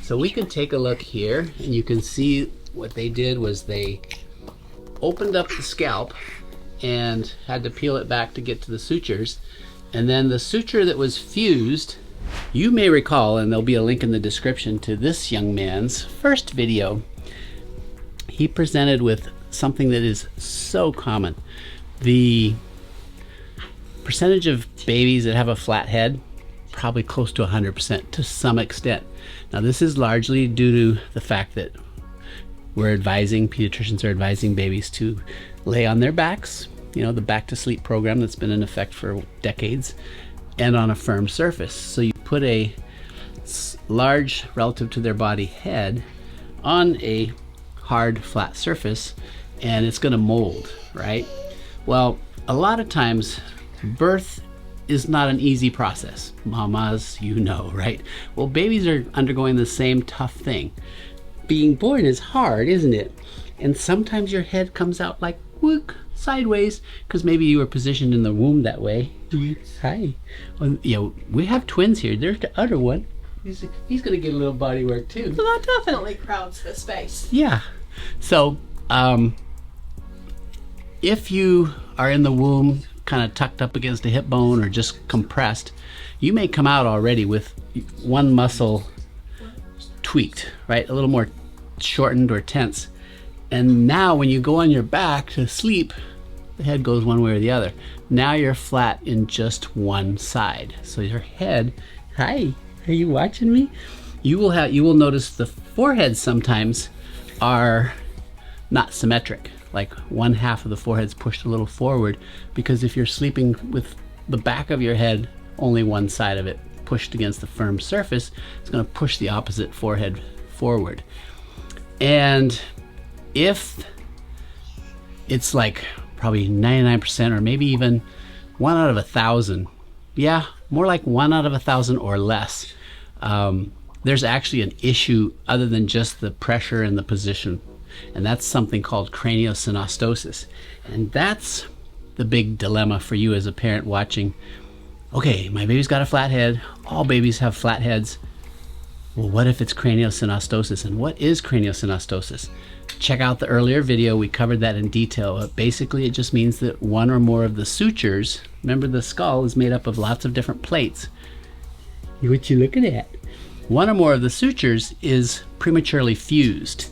So we can take a look here, and you can see what they did was they opened up the scalp and had to peel it back to get to the sutures. And then the suture that was fused, you may recall, and there'll be a link in the description to this young man's first video. He presented with something that is so common. The percentage of babies that have a flat head, probably close to 100% to some extent. Now this is largely due to the fact that pediatricians are advising babies to lay on their backs, you know, the back to sleep program that's been in effect for decades, and on a firm surface. So you put a large, relative to their body, head on a hard, flat surface, and it's going to mold, right? Well, a lot of times birth is not an easy process. Mamas, you know, right? Well, babies are undergoing the same tough thing. Being born is hard, isn't it? And sometimes your head comes out like whook, sideways, because maybe you were positioned in the womb that way. Hi. Well, you know, we have twins here. There's the other one. He's gonna get a little body work too. So that definitely crowds the space. Yeah. So, if you are in the womb, kind of tucked up against a hip bone or just compressed, you may come out already with one muscle tweaked, right? A little more shortened or tense. And now when you go on your back to sleep, the head goes one way or the other. Now you're flat in just one side. So your head, hi, are you watching me? You will notice the foreheads sometimes are not symmetric. Like one half of the forehead's pushed a little forward, because if you're sleeping with the back of your head, only one side of it pushed against the firm surface, it's going to push the opposite forehead forward. And if it's like probably 99% or maybe even 1 out of 1,000, yeah, more like 1 out of 1,000 or less, there's actually an issue other than just the pressure and the position. And that's something called craniosynostosis. And that's the big dilemma for you as a parent watching. Okay, my baby's got a flat head. All babies have flat heads. Well, what if it's craniosynostosis? And what is craniosynostosis? Check out the earlier video. We covered that in detail. But basically, it just means that one or more of the sutures, remember the skull is made up of lots of different plates. What you looking at? One or more of the sutures is prematurely fused.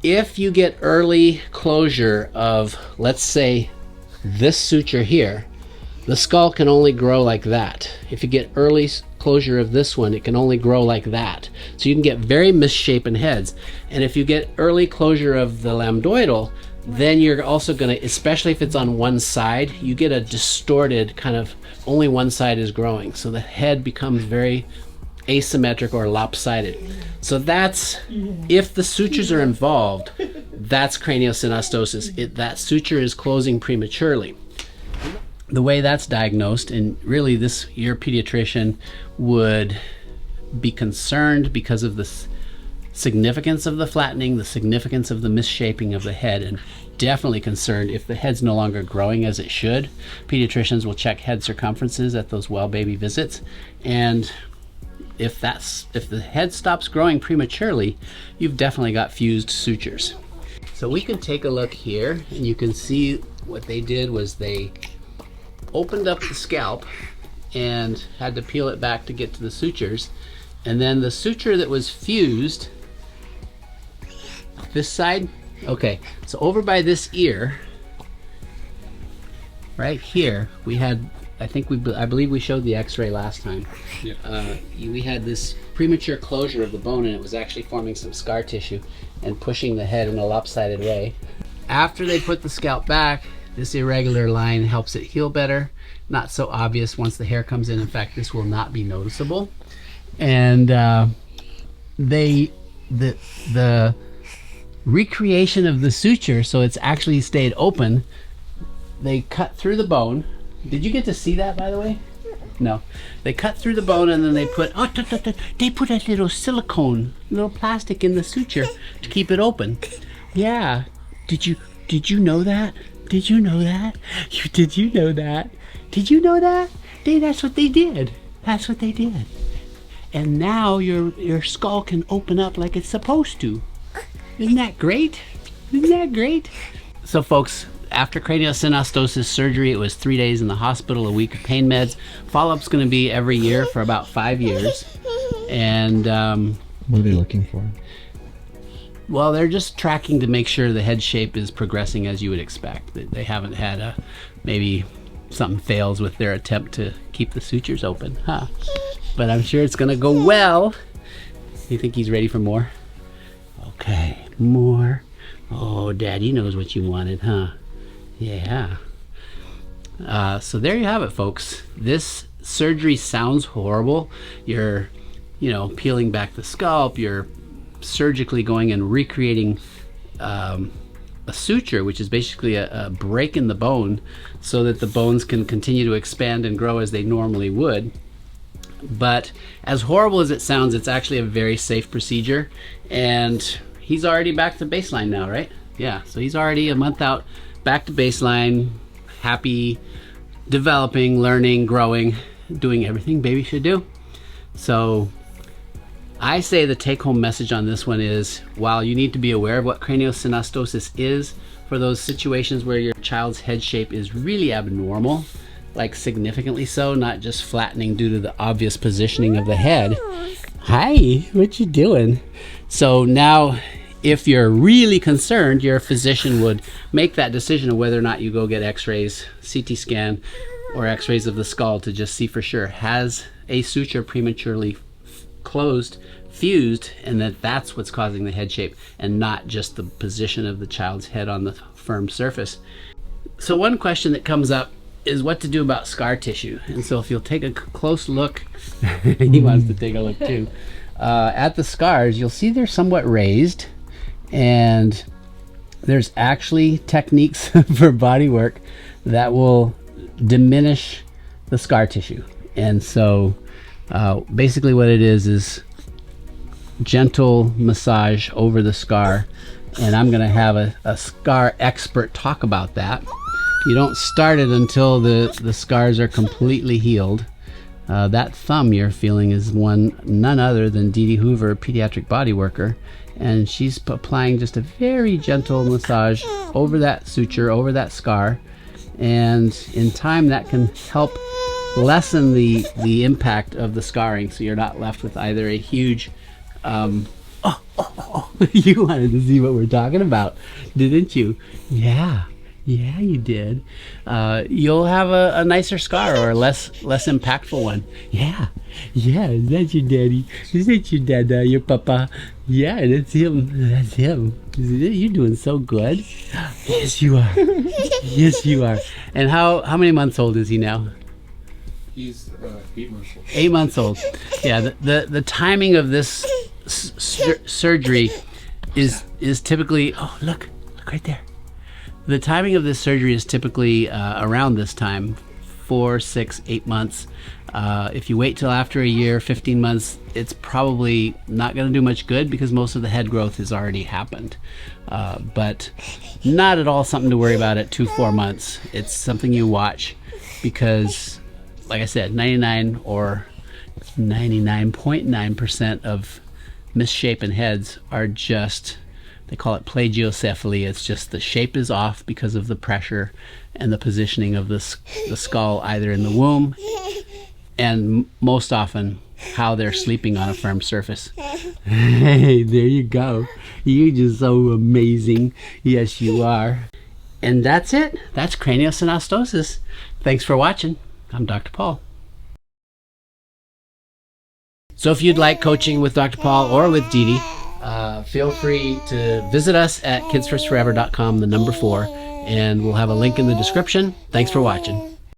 If you get early closure of, let's say, this suture here, the skull can only grow like that. If you get early closure of this one, it can only grow like that. So you can get very misshapen heads. And if you get early closure of the lambdoidal, then you're also going to, especially if it's on one side, you get a distorted kind of, only one side is growing. So the head becomes very asymmetric or lopsided. So that's, if the sutures are involved, that's craniosynostosis. That suture is closing prematurely. The way that's diagnosed, and really your pediatrician would be concerned because of the significance of the flattening, the significance of the misshaping of the head, and definitely concerned if the head's no longer growing as it should. Pediatricians will check head circumferences at those well baby visits, and if the head stops growing prematurely, you've definitely got fused sutures. So we can take a look here, and you can see what they did was they opened up the scalp and had to peel it back to get to the sutures. And then the suture that was fused, this side, okay, so over by this ear, right here, we had, I believe we showed the x-ray last time. Yeah. We had this premature closure of the bone, and it was actually forming some scar tissue and pushing the head in a lopsided way. After they put the scalp back, this irregular line helps it heal better. Not so obvious once the hair comes in. In fact, this will not be noticeable. And the recreation of the suture, so it's actually stayed open, they cut through the bone. Did you get to see that, by the way? No. They cut through the bone, and then they put they put a little silicone, little plastic in the suture to keep it open. Yeah. Did you know that? Did you know that? Did you know that? Did you know that? That's what they did. That's what they did. and now your skull can open up like it's supposed to. Isn't that great? Isn't that great? So folks, after craniosynostosis surgery, it was 3 days in the hospital, a week of pain meds. Follow-up's going to be every year for about 5 years. And what are they looking for? well, they're just tracking to make sure the head shape is progressing as you would expect. They haven't had maybe something fails with their attempt to keep the sutures open, huh? But I'm sure it's gonna go well. You think he's ready for more? Okay, more. Oh, Daddy knows what you wanted, huh? Yeah. So there you have it, folks. This surgery sounds horrible. You're, peeling back the scalp. You're surgically going and recreating a suture, which is basically a break in the bone so that the bones can continue to expand and grow as they normally would. But as horrible as it sounds, it's actually a very safe procedure, and he's already back to baseline now, right? Yeah, so he's already a month out, back to baseline, happy, developing, learning, growing, doing everything baby should do. So I say the take-home message on this one is, while you need to be aware of what craniosynostosis is for those situations where your child's head shape is really abnormal, like significantly so, not just flattening due to the obvious positioning of the head. Hi, what you doing? So now, if you're really concerned, your physician would make that decision of whether or not you go get x-rays, CT scan, or x-rays of the skull to just see for sure, has a suture prematurely closed, fused, and that's what's causing the head shape and not just the position of the child's head on the firm surface. So one question that comes up is what to do about scar tissue. And so if you'll take a close look, he wants to take a look too, at the scars, you'll see they're somewhat raised, and there's actually techniques for body work that will diminish the scar tissue. And so basically what it is gentle massage over the scar, and I'm gonna have a scar expert talk about that. You don't start it until the scars are completely healed. That thumb you're feeling is none other than Dee Dee Hoover, pediatric body worker, and she's applying just a very gentle massage over that suture, over that scar, and in time that can help lessen the impact of the scarring, so you're not left with either a huge you wanted to see what we're talking about, didn't you? Yeah, you did. You'll have a nicer scar, or a less impactful one. Yeah, is that your daddy? Is that your dada, your papa? Yeah, that's him. You're doing so good. Yes, you are. Yes, you are. And how many months old is he now? He's 8 months old. 8 months old. Yeah, the timing of this surgery is typically, oh, look right there. The timing of this surgery is typically around this time, 4, 6, 8 months. If you wait till after a year, 15 months, it's probably not going to do much good because most of the head growth has already happened. But not at all something to worry about at 2-4 months. It's something you watch because, like I said, 99 or 99.9% of misshapen heads are just, they call it plagiocephaly. It's just the shape is off because of the pressure and the positioning of the skull, either in the womb and most often how they're sleeping on a firm surface. Hey, there you go. You're just so amazing. Yes, you are. And that's it. That's craniosynostosis. Thanks for watching. I'm Dr. Paul. So if you'd like coaching with Dr. Paul or with Dee Dee, feel free to visit us at kidsfirstforever.com, the number 4, and we'll have a link in the description. Thanks for watching.